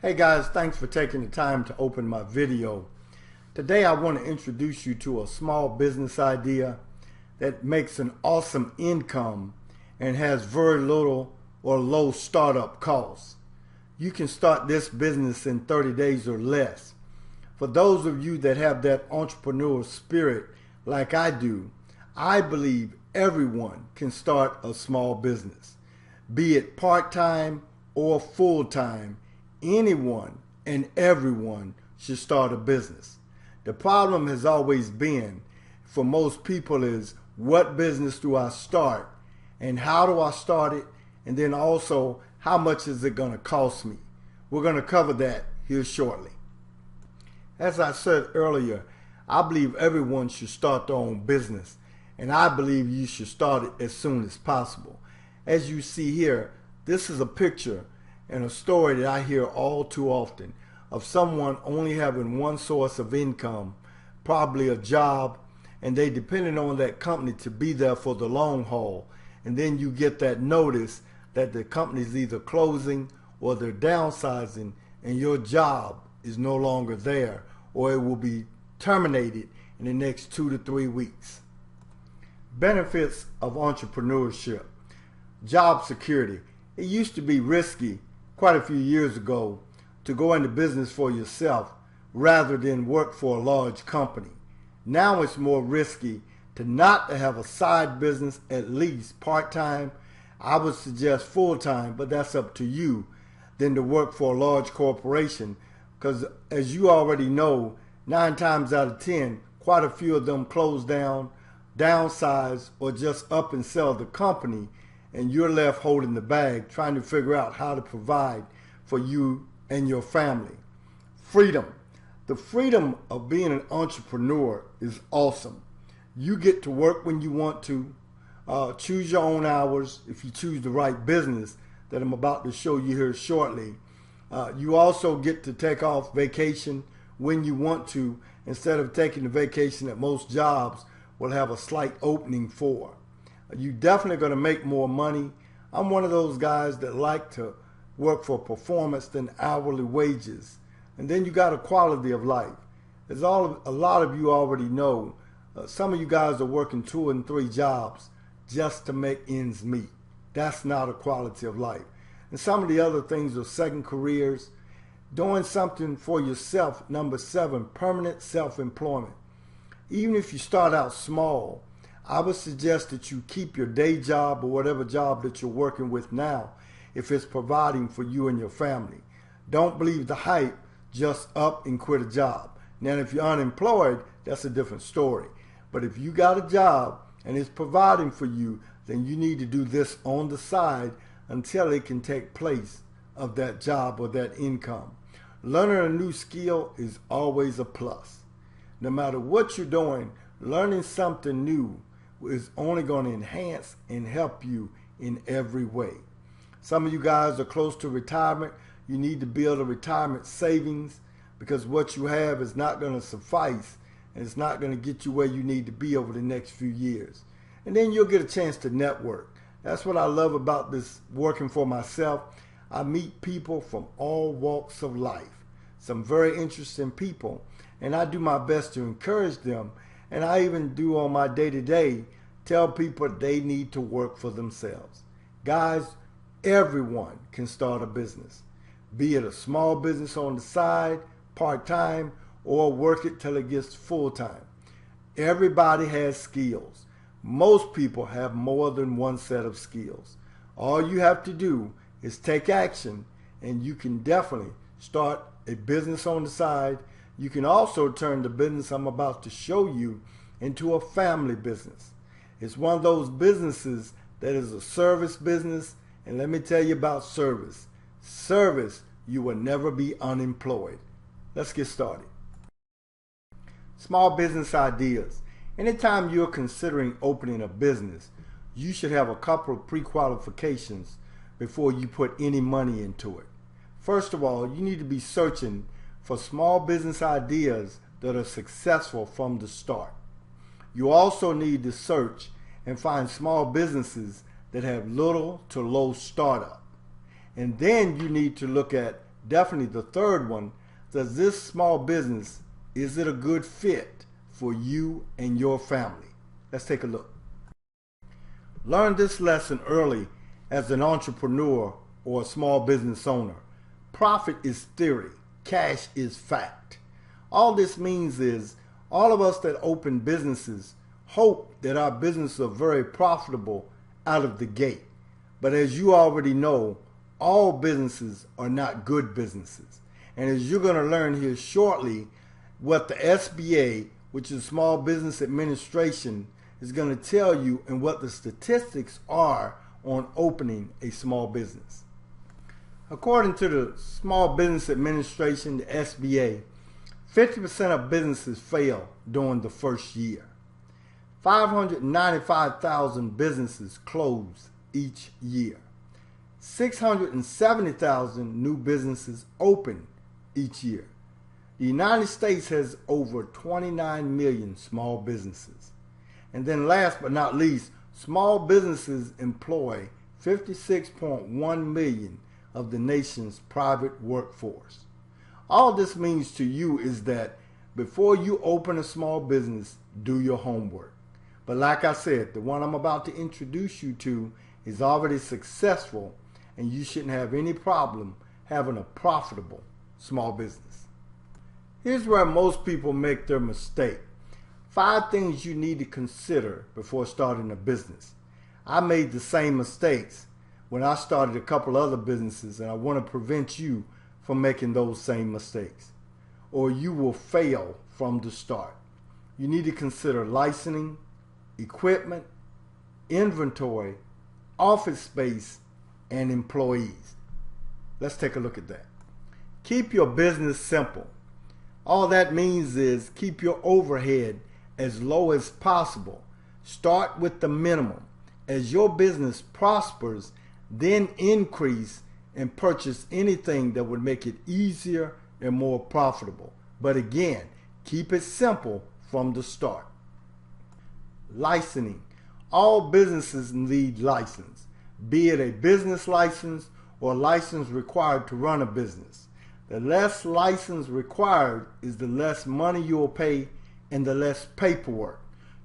Hey guys, thanks for taking the time to open my video. Today I want to introduce you to a small business idea that makes an awesome income and has very little or low startup costs. You can start this business in 30 days or less. For those of you that have that entrepreneurial spirit like I do, I believe everyone can start a small business. Be it part-time or full-time, anyone and everyone should start a business. The problem has always been, for most people, is what business do I start and how do I start it, and then also how much is it going to cost me. We're going to cover that here shortly. As I said earlier, I believe everyone should start their own business, and I believe you should start it as soon as possible. As you see here, this is a picture and a story that I hear all too often of someone only having one source of income, probably a job, and they depended on that company to be there for the long haul. And then you get that notice that the company's either closing or they're downsizing and your job is no longer there, or it will be terminated in the next 2 to 3 weeks. Benefits of entrepreneurship. Job security. It used to be risky quite a few years ago to go into business for yourself rather than work for a large company. Now it's more risky to not have a side business, at least part-time. I would suggest full-time, but that's up to you, than to work for a large corporation, because as you already know, 9 times out of 10, quite a few of them close down, downsize, or just up and sell the company, and you're left holding the bag trying to figure out how to provide for you and your family. Freedom. The freedom of being an entrepreneur is awesome. You get to work when you want to, choose your own hours if you choose the right business that I'm about to show you here shortly. You also get to take off vacation when you want to, instead of taking the vacation that most jobs will have a slight opening for. You're definitely going to make more money. I'm one of those guys that like to work for performance than hourly wages. And then you got a quality of life. As a lot of you already know, some of you guys are working 2 and 3 jobs just to make ends meet. That's not a quality of life. And some of the other things are second careers, doing something for yourself. Number 7, permanent self-employment. Even if you start out small, I would suggest that you keep your day job or whatever job that you're working with now if it's providing for you and your family. Don't believe the hype, just up and quit a job. Now, if you're unemployed, that's a different story. But if you got a job and it's providing for you, then you need to do this on the side until it can take place of that job or that income. Learning a new skill is always a plus. No matter what you're doing, learning something new is only going to enhance and help you in every way. Some of you guys are close to retirement. You need to build a retirement savings, because what you have is not going to suffice, and it's not going to get you where you need to be over the next few years. And then you'll get a chance to network. That's what I love about this working for myself. I meet people from all walks of life, some very interesting people, and I do my best to encourage them. And I even do on my day-to-day tell people they need to work for themselves. Guys, everyone can start a business, be it a small business on the side, part-time, or work it till it gets full-time. Everybody has skills. Most people have more than one set of skills. All you have to do is take action, and you can definitely start a business on the side. You can also turn the business I'm about to show you into a family business. It's one of those businesses that is a service business, and let me tell you about service. Service, you will never be unemployed. Let's get started. Small business ideas. Anytime you're considering opening a business, you should have a couple of pre-qualifications before you put any money into it. First of all, you need to be searching for small business ideas that are successful from the start. You also need to search and find small businesses that have little to low startup. And then you need to look at definitely the third one, does this small business, is it a good fit for you and your family? Let's take a look. Learn this lesson early as an entrepreneur or a small business owner. Profit is theory, cash is fact. All this means is all of us that open businesses hope that our businesses are very profitable out of the gate. But as you already know, all businesses are not good businesses. And as you're going to learn here shortly, what the SBA, which is Small Business Administration, is going to tell you and what the statistics are on opening a small business. According to the Small Business Administration, the SBA, 50% of businesses fail during the first year. 595,000 businesses close each year. 670,000 new businesses open each year. The United States has over 29 million small businesses. And then last but not least, small businesses employ 56.1 million of the nation's private workforce. All this means to you is that before you open a small business, do your homework. But like I said, the one I'm about to introduce you to is already successful, and you shouldn't have any problem having a profitable small business. Here's where most people make their mistake. 5 things you need to consider before starting a business. I made the same mistakes when I started a couple other businesses, and I want to prevent you from making those same mistakes, or you will fail from the start. You need to consider licensing, equipment, inventory, office space, and employees. Let's take a look at that. Keep your business simple. All that means is keep your overhead as low as possible. Start with the minimum. As your business prospers, then increase and purchase anything that would make it easier and more profitable. But again, keep it simple from the start. Licensing. All businesses need license, be it a business license or a license required to run a business. The less license required is the less money you will pay and the less paperwork.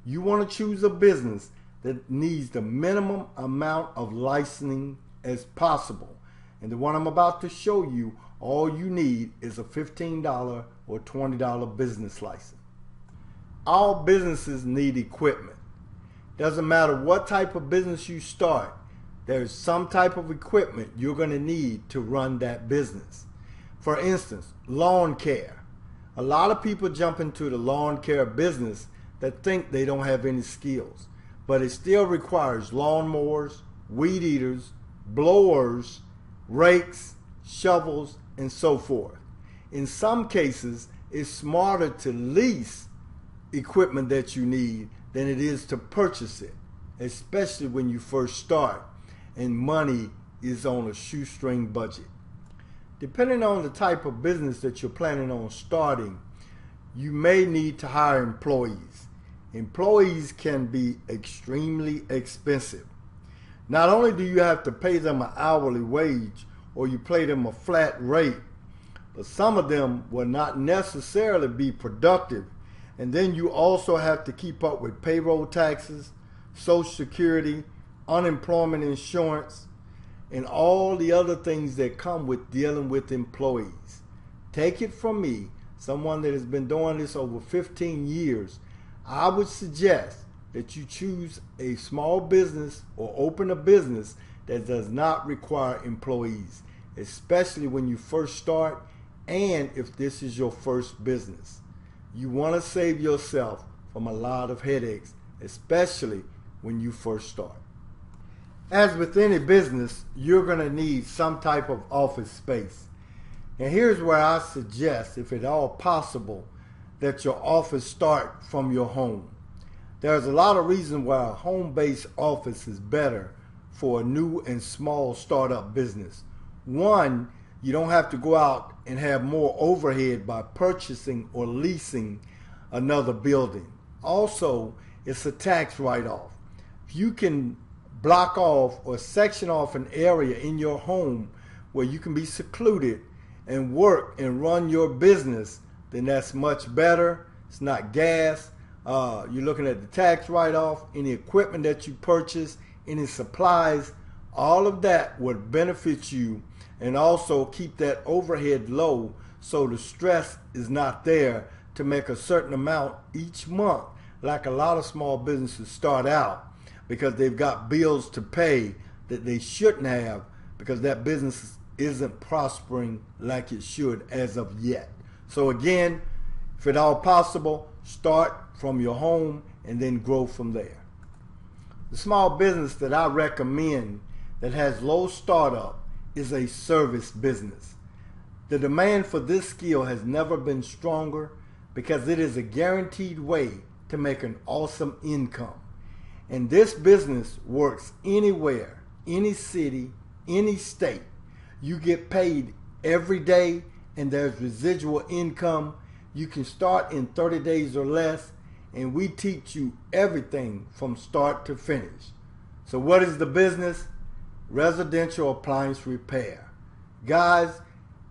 You want to choose a business that needs the minimum amount of licensing as possible. And the one I'm about to show you, all you need is a $15 or $20 business license. All businesses need equipment. Doesn't matter what type of business you start, there's some type of equipment you're going to need to run that business. For instance, lawn care. A lot of people jump into the lawn care business that think they don't have any skills, but it still requires lawnmowers, weed eaters, blowers, rakes, shovels, and so forth. In some cases, it's smarter to lease equipment that you need than it is to purchase it, especially when you first start and money is on a shoestring budget. Depending on the type of business that you're planning on starting, you may need to hire employees. Employees can be extremely expensive. Not only do you have to pay them an hourly wage or you pay them a flat rate, but some of them will not necessarily be productive. And then you also have to keep up with payroll taxes, Social Security, unemployment insurance, and all the other things that come with dealing with employees. Take it from me, someone that has been doing this over 15 years, I would suggest that you choose a small business or open a business that does not require employees, especially when you first start and if this is your first business. You want to save yourself from a lot of headaches, especially when you first start. As with any business, you're going to need some type of office space. And here's where I suggest, if at all possible, that your office start from your home. There's a lot of reasons why a home-based office is better for a new and small startup business. One, you don't have to go out and have more overhead by purchasing or leasing another building. Also, it's a tax write-off. If you can block off or section off an area in your home where you can be secluded and work and run your business, then that's much better. It's not gas. You're looking at the tax write-off, any equipment that you purchase, any supplies, all of that would benefit you and also keep that overhead low so the stress is not there to make a certain amount each month, like a lot of small businesses start out because they've got bills to pay that they shouldn't have because that business isn't prospering like it should as of yet. So again, if at all possible, start from your home and then grow from there. The small business that I recommend that has low startup is a service business. The demand for this skill has never been stronger because it is a guaranteed way to make an awesome income. And this business works anywhere, any city, any state. You get paid every day and there's residual income. You can start in 30 days or less, and we teach you everything from start to finish. So what is the business? Residential appliance repair. Guys,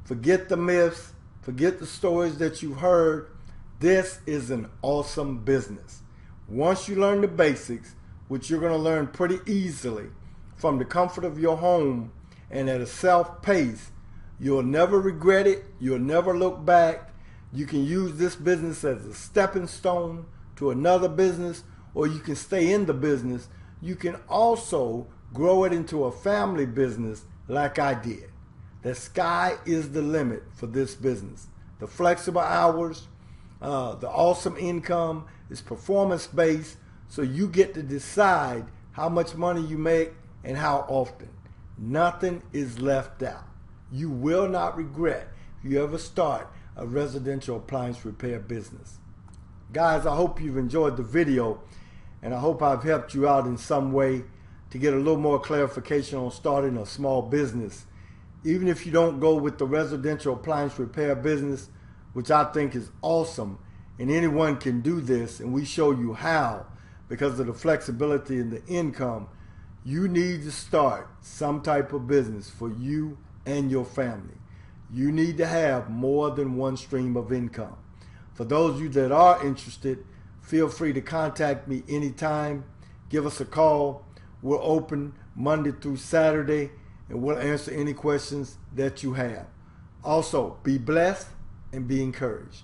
forget the myths, forget the stories that you've heard. This is an awesome business. Once you learn the basics, which you're going to learn pretty easily from the comfort of your home and at a self-pace, you'll never regret it. You'll never look back. You can use this business as a stepping stone to another business, or you can stay in the business. You can also grow it into a family business like I did. The sky is the limit for this business. The flexible hours, the awesome income is performance-based, so you get to decide how much money you make and how often. Nothing is left out. You will not regret if you ever start a residential appliance repair business. Guys, I hope you've enjoyed the video, and I hope I've helped you out in some way to get a little more clarification on starting a small business. Even if you don't go with the residential appliance repair business, which I think is awesome, and anyone can do this, and we show you how because of the flexibility and the income, you need to start some type of business for you and your family. You need to have more than one stream of income. For those of you that are interested, feel free to contact me anytime. Give us a call. We're open Monday through Saturday, and we'll answer any questions that you have. Also, be blessed and be encouraged.